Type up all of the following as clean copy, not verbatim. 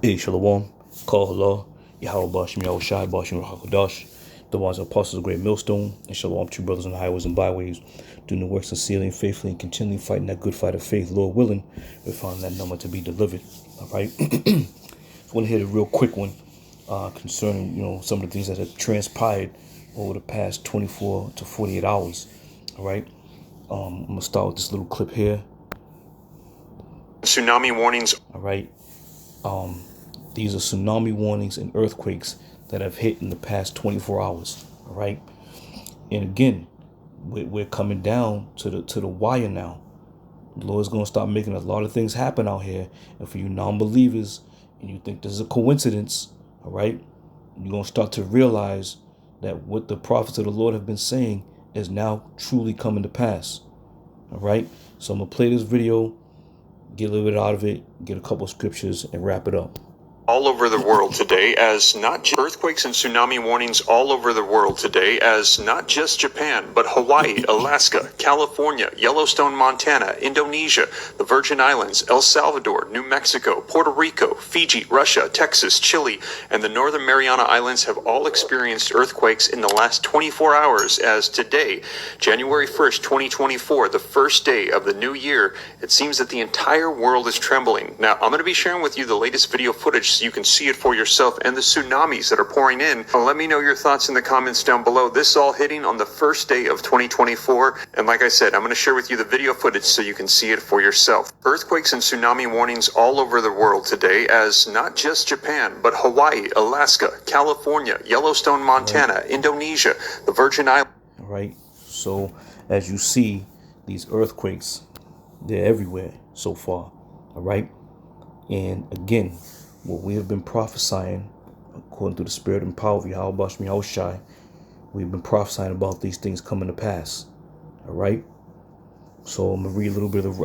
Hey, Shalom, Kal Halal, Yahweh Bashim Yahweh Shai Bashim Rahakadosh, the ones apostles of great millstone, and Shalom, true brothers on the highways and byways, doing the works sincerely and faithfully and continually fighting that good fight of faith, Lord willing, we find that number to be delivered. All right. I want to hit a real quick one concerning, some of the things that have transpired over the past 24 to 48 hours. All right. I'm going to start with this little clip here. Tsunami warnings. All right. These are tsunami warnings and earthquakes that have hit in the past 24 hours. All right. And again, we're coming down to the wire now. The Lord's going to start making a lot of things happen out here. And for you non-believers, and you think this is a coincidence, all right, you're going to start to realize that what the prophets of the Lord have been saying is now truly coming to pass. All right. So I'm going to play this video, get a little bit out of it, get a couple of scriptures, and wrap it up. All over the world today as not just earthquakes and tsunami warnings all over the world today as not just Japan, but Hawaii, Alaska, California, Yellowstone, Montana, Indonesia, the Virgin Islands, El Salvador, New Mexico, Puerto Rico, Fiji, Russia, Texas, Chile, and the Northern Mariana Islands have all experienced earthquakes in the last 24 hours as today, January 1st, 2024, the first day of the new year, it seems that the entire world is trembling. Now, I'm going to be sharing with you the latest video footage so you can see it for yourself and the tsunamis that are pouring in. Let me know your thoughts in the comments down below. This is all hitting on the first day of 2024. And like I said, I'm going to share with you the video footage so you can see it for yourself. Earthquakes and tsunami warnings all over the world today as not just Japan, but Hawaii, Alaska, California, Yellowstone, Montana, Indonesia, the Virgin Islands. All right. So as you see, these earthquakes, they're everywhere so far. All right. And again, what we have been prophesying, according to the spirit and power of Yahweh Bashmi Yahweh Shai, we've been prophesying about these things coming to pass. All right. So I'm going to read a little bit of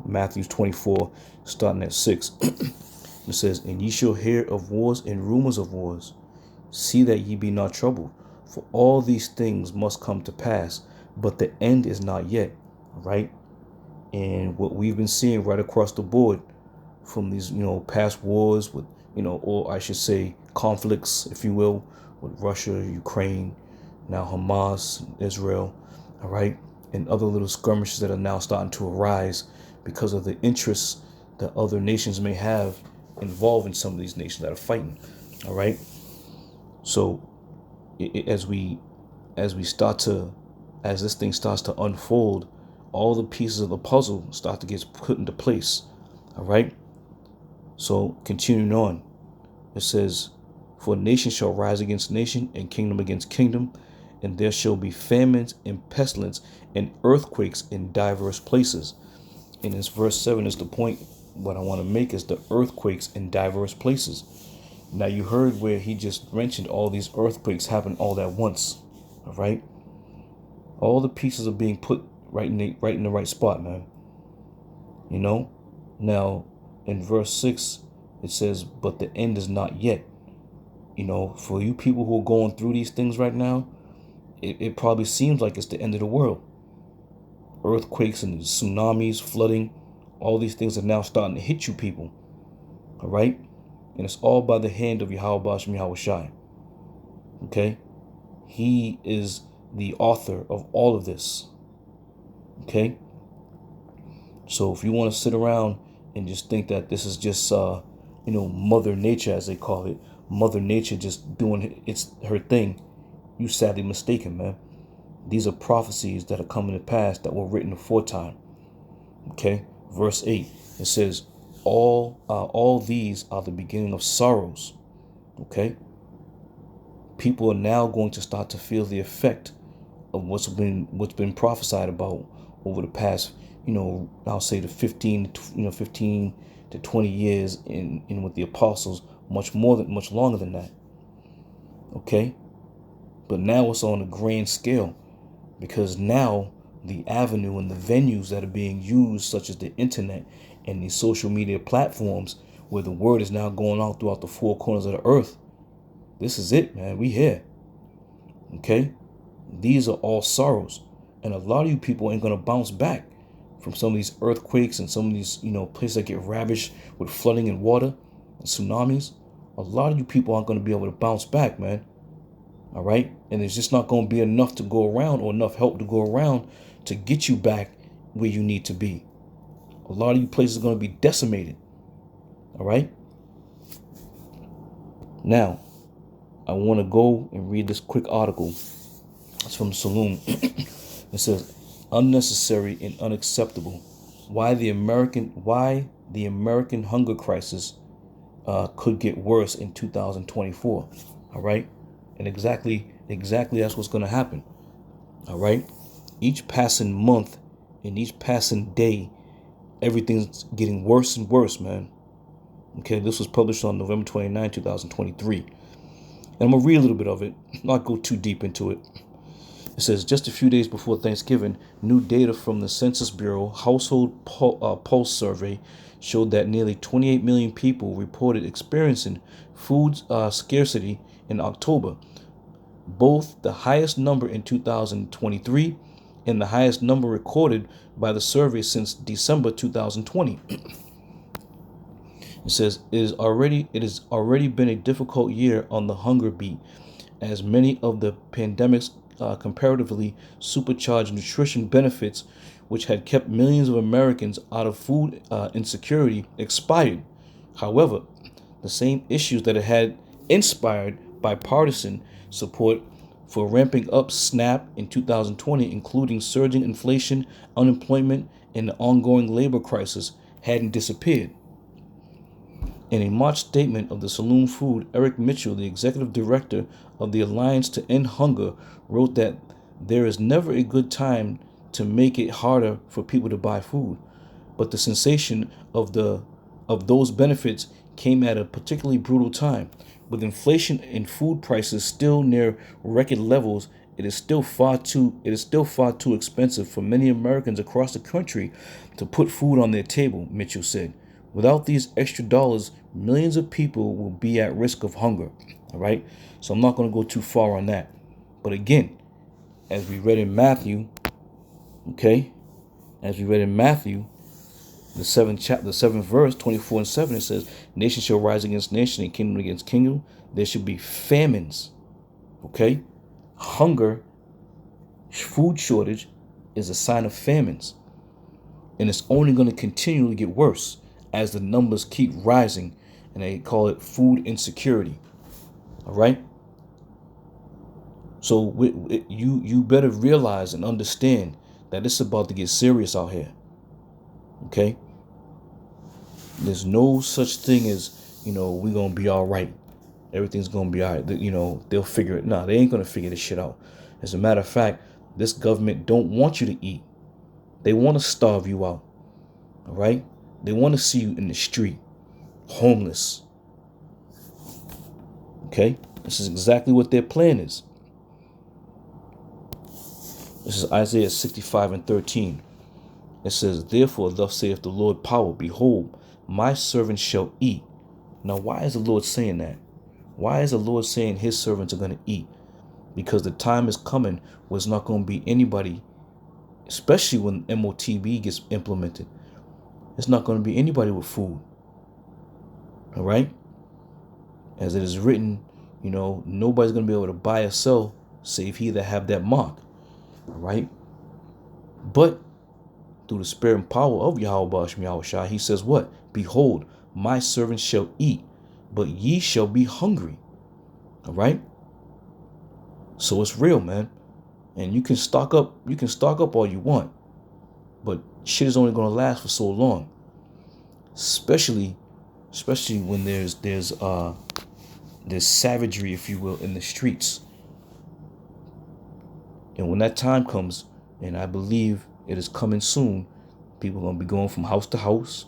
Matthew 24, starting at 6. It says, "And ye shall hear of wars and rumors of wars. See that ye be not troubled. For all these things must come to pass, but the end is not yet." All right. And what we've been seeing right across the board from these, past wars with, or I should say conflicts, if you will, with Russia, Ukraine, now Hamas, Israel, all right, and other little skirmishes that are now starting to arise because of the interests that other nations may have involved in some of these nations that are fighting, all right. So as this thing starts to unfold, all the pieces of the puzzle start to get put into place, all right. So continuing on, it says, "For nation shall rise against nation, and kingdom against kingdom, and there shall be famines and pestilence and earthquakes in diverse places." And this verse 7 is the point. What I want to make is the earthquakes in diverse places. Now you heard where he just mentioned all these earthquakes happen all at once. All right. All the pieces are being put right in the right spot, man. Now in verse 6, it says, "But the end is not yet." For you people who are going through these things right now, it probably seems like it's the end of the world. Earthquakes and tsunamis, flooding, all these things are now starting to hit you people. All right? And it's all by the hand of Yahweh Bashim Yahweh Shai. Okay? He is the author of all of this. Okay? So if you want to sit around and just think that this is just, Mother Nature, as they call it, Mother Nature just doing her thing, you sadly mistaken, man. These are prophecies that are coming to pass that were written aforetime. Okay, verse 8, it says, all these are the beginning of sorrows. Okay, people are now going to start to feel the effect of what's been prophesied about over the past, I'll say the 15 to 20 years in with the apostles, much longer than that. Okay, but now it's on a grand scale, because now the avenue and the venues that are being used, such as the internet and these social media platforms, where the word is now going out throughout the four corners of the earth. This is it, man. We here. Okay, these are all sorrows, and a lot of you people ain't gonna bounce back from some of these earthquakes and some of these, places that get ravaged with flooding and water. and tsunamis, a lot of you people aren't going to be able to bounce back, man. All right? And there's just not going to be enough to go around, or enough help to go around to get you back where you need to be. A lot of you places are going to be decimated. All right? Now, I want to go and read this quick article. It's from Saloon. It says, unnecessary and unacceptable. Why the American hunger crisis could get worse in 2024. All right? And exactly that's what's going to happen. All right? Each passing month and each passing day, everything's getting worse and worse, man. Okay, this was published on November 29, 2023. And I'm going to read a little bit of it, not go too deep into it. It says, just a few days before Thanksgiving, new data from the Census Bureau Household Pulse Survey showed that nearly 28 million people reported experiencing food scarcity in October, both the highest number in 2023 and the highest number recorded by the survey since December 2020. It says, it has already been a difficult year on the hunger beat, as many of the pandemic's comparatively supercharged nutrition benefits, which had kept millions of Americans out of food insecurity, expired. However, the same issues that had inspired bipartisan support for ramping up SNAP in 2020, including surging inflation, unemployment, and the ongoing labor crisis, hadn't disappeared. In a March statement of the Saloon Food, Eric Mitchell, the executive director of the Alliance to End Hunger, wrote that there is never a good time to make it harder for people to buy food, but the sensation of those benefits came at a particularly brutal time. With inflation and food prices still near record levels, it is still far too expensive for many Americans across the country to put food on their table, Mitchell said. Without these extra dollars, millions of people will be at risk of hunger. All right. So I'm not going to go too far on that. But again, as we read in Matthew, the 7th verse, 24 and 7, it says, nation shall rise against nation and kingdom against kingdom. There should be famines. Okay. Hunger, food shortage is a sign of famines. And it's only going to continually get worse as the numbers keep rising, and they call it food insecurity. All right. So you better realize and understand that it's about to get serious out here. Okay. There's no such thing as, we're going to be all right. Everything's going to be all right. They'll figure it. No, they ain't going to figure this shit out. As a matter of fact, this government don't want you to eat. They want to starve you out. All right. They want to see you in the street, homeless. Okay? This is exactly what their plan is. This is Isaiah 65 and 13. It says, therefore, thus saith the Lord power, behold, my servants shall eat. Now, why is the Lord saying that? Why is the Lord saying his servants are going to eat? Because the time is coming where it's not going to be anybody, especially when MOTB gets implemented. It's not going to be anybody with food. All right? As it is written, nobody's going to be able to buy or sell save he that have that mark. All right? But through the spirit and power of Yahweh Shem Yahushua, he says what? Behold, my servants shall eat, but ye shall be hungry. All right? So it's real, man. And you can stock up all you want, but shit is only going to last for so long. Especially when there's savagery, if you will, in the streets. And when that time comes, and I believe it is coming soon, people are going to be going from house to house,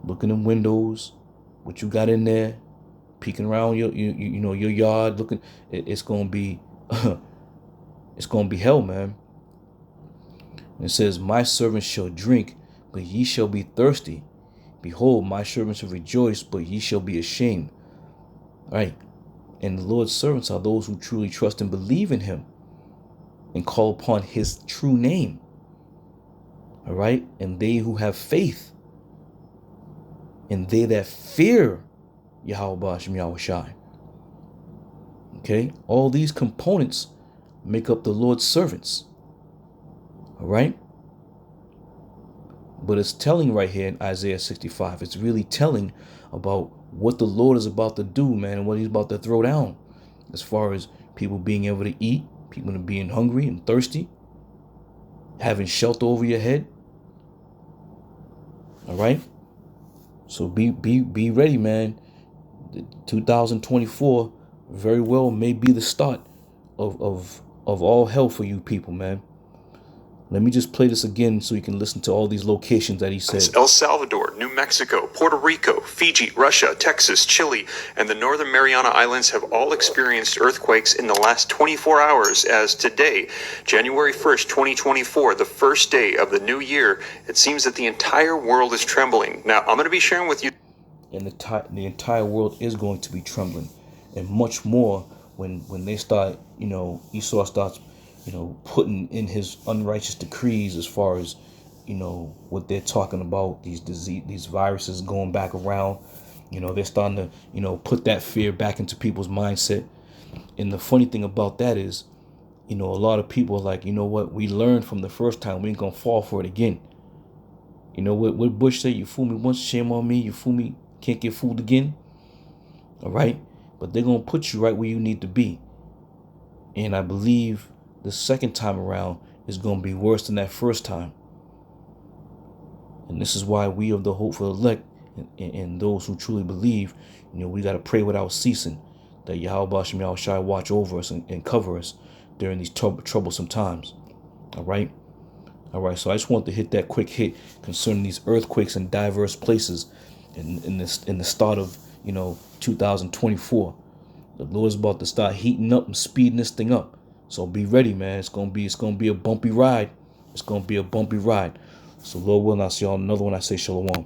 looking in windows, what you got in there, peeking around your yard, looking. It's going to be it's going to be hell, man. And it says, my servants shall drink, but ye shall be thirsty. Behold, my servants shall rejoice, but ye shall be ashamed. All right. And the Lord's servants are those who truly trust and believe in him and call upon his true name. All right. And they who have faith, and they that fear Yahweh Hashem Yahweh Shai. Okay? All these components make up the Lord's servants. All right? But it's telling right here in Isaiah 65. It's really telling about what the Lord is about to do, man, and what he's about to throw down. As far as people being able to eat, people being hungry and thirsty, having shelter over your head. All right? So be ready, man. 2024 very well may be the start of all hell for you people, man. Let me just play this again so you can listen to all these locations that he said. El Salvador, New Mexico, Puerto Rico, Fiji, Russia, Texas, Chile, and the Northern Mariana Islands have all experienced earthquakes in the last 24 hours as today, January 1st, 2024, the first day of the new year, it seems that the entire world is trembling. Now, I'm going to be sharing with you. And the entire world is going to be trembling, and much more when they start, Esau starts, putting in his unrighteous decrees as far as, what they're talking about, these viruses going back around. They're starting to, put that fear back into people's mindset. And the funny thing about that is, a lot of people are like, what, we learned from the first time, we ain't gonna fall for it again. What Bush said, you fool me once, shame on me, you fool me, can't get fooled again. All right? But they're gonna put you right where you need to be. And I believe the second time around is going to be worse than that first time. And this is why we of the hopeful elect and those who truly believe, we got to pray without ceasing that Yahweh Hashem Yahweh Shai watch over us and cover us during these troublesome times. All right. So I just want to hit that quick hit concerning these earthquakes in diverse places in the start of 2024. The Lord's about to start heating up and speeding this thing up. So be ready, man. It's gonna be a bumpy ride. It's gonna be a bumpy ride. So Lord willing, I'll see y'all on another one. I say shalom.